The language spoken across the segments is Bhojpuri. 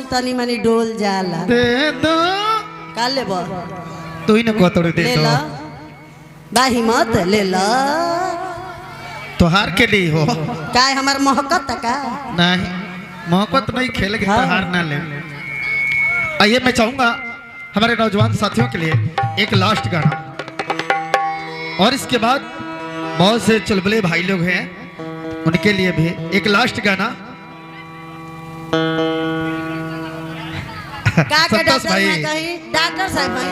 मन तनी मनी डोल जाला। दे दो का लेब? तू ही न कोतड़ दे ले दो। ला बाही मत ले ला। तोहार के लिए हो का हमार मोहब्बत का नहीं मोहब्बत नहीं खेलेगी हाँ। तोहार ना ले। आइए मैं चाहूंगा हमारे नौजवान साथियों के लिए एक लास्ट गाना और इसके बाद बहुत से चुलबुले भाई लोग हैं उनके लिए भी एक लास्ट गाना। का के संतोष डॉक्टर भाई ना कहीं डॉक्टर साहब भाई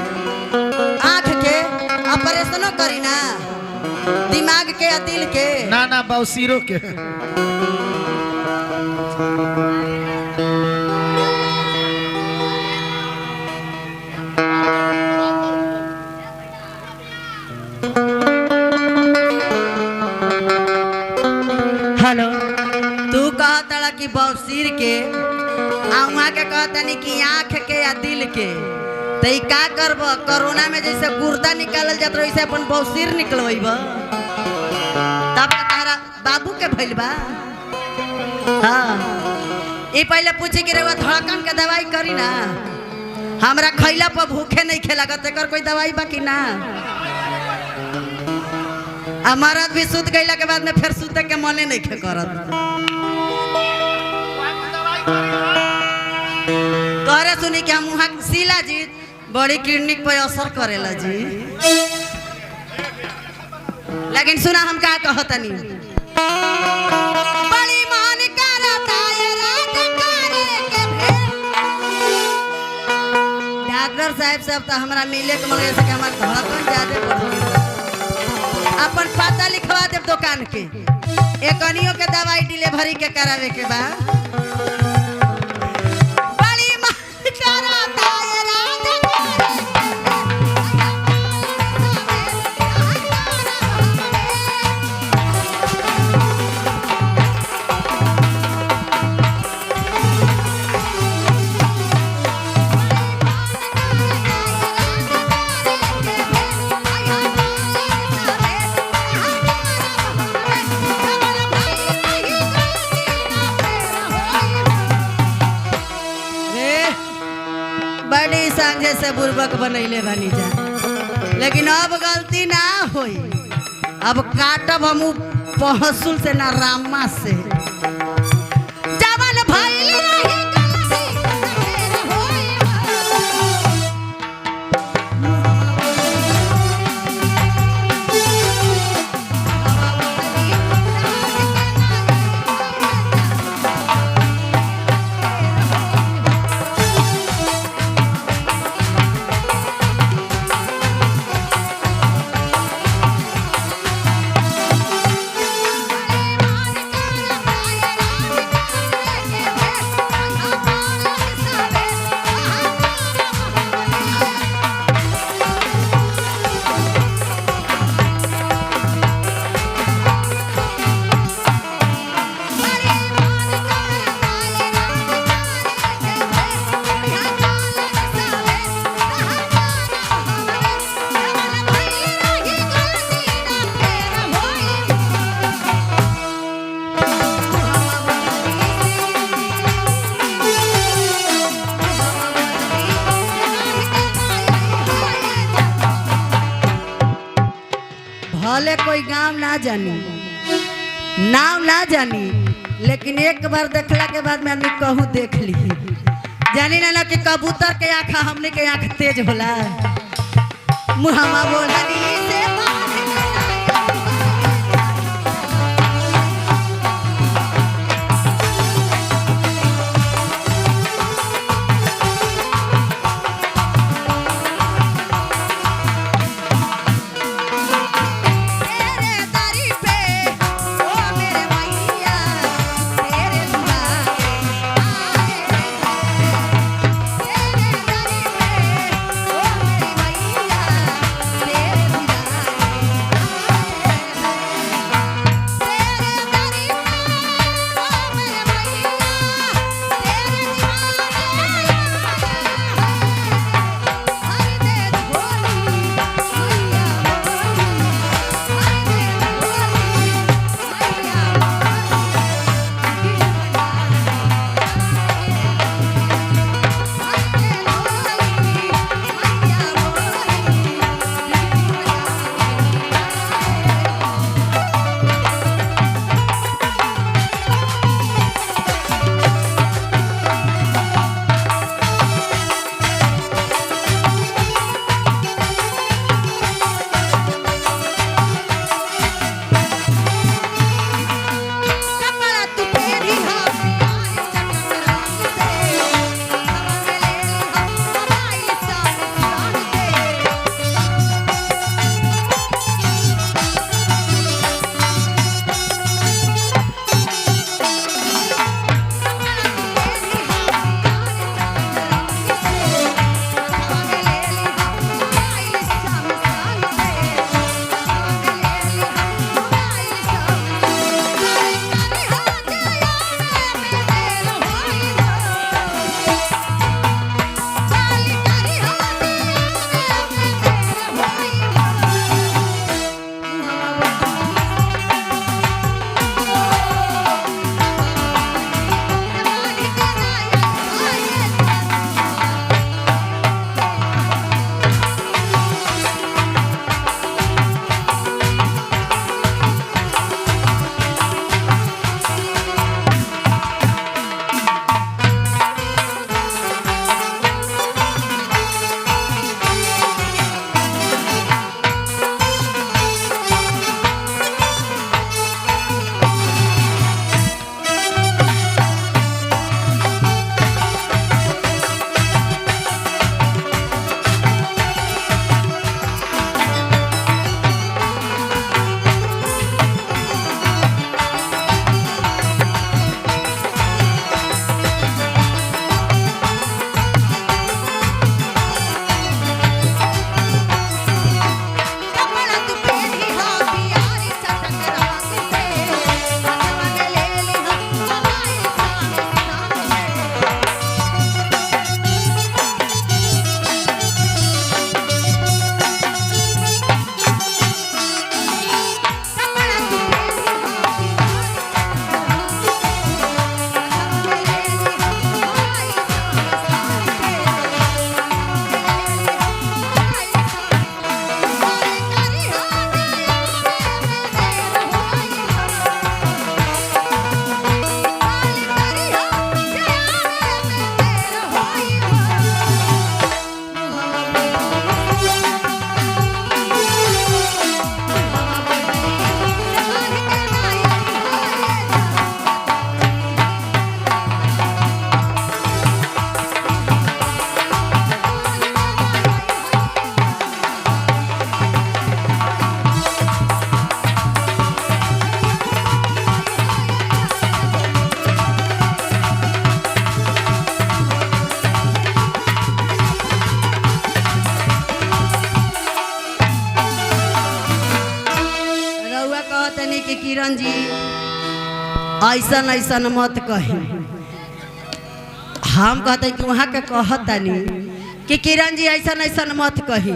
आँख के ऑपरेशनो करी ना दिमाग के या दिल के ना ना बाउसीरो के हेलो तू कहता कि बौसीर के आ वहाँ के कहता नहीं कि आँख के या दिल के तो ई का करब? कोरोना में जैसे गुर्दा निकालल जात वैसे अपन बौसीर निकलवेब तब तारा बाबू के भइल बा। हाँ ई पहले पूछी कि रउआ धड़कन के दवाई करी ना हमरा खैला पर भूखे नहीं खेलागत एकर कोई दवाई बा कि ना? मरद भी सुत गईला के बाद में फिर सुते के मने नहीं खे करत। तोहरे सुनी कि हम वहाँ शीला जी बड़ी किडनी पे असर करेला जी। लेकिन सुना हम का कहतनी बड़ी मन करता ये रात करे के भेल। डॉक्टर साहब सब तो हमरा मिले के मन से कि हमार धड़कन ज्यादा बढ़ गई। अपन पता लिखवा दे दुकान के एकनियों के दवाई डिलीवरी के करावे के बा। बड़ी मन करता ये रात बड़ी संगे से बुर्बक बनैले बनी जा। लेकिन अब गलती ना होई अब काटब हम पहसुल से ना रामा से जवन भइल रही गलती होई। भले कोई गांव ना जानी नाम ना जानी लेकिन एक बार देखला के बाद में आदमी कहूँ देख ली जानी ना कि कबूतर के आँखा हमने के आँख तेज होला मुहम्मा बोलनी से कहतनी कि किरण जी ऐसन ऐसन मत कही। हम कहते कि वहाँ के कहतनी कि किरण जी ऐसन ऐसन मत कही,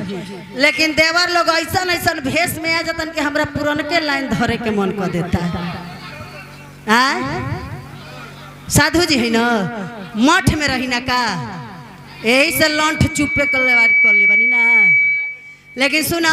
लेकिन देवर लोग ऐसन ऐसन भेष में आ जातन कि हमरा पुरनके लाइन धरे के मन कर देता है। साधु जी है ना, मठ में रही ना का, यही से लंठ चुपे कर ले बनी ना। लेकिन सुना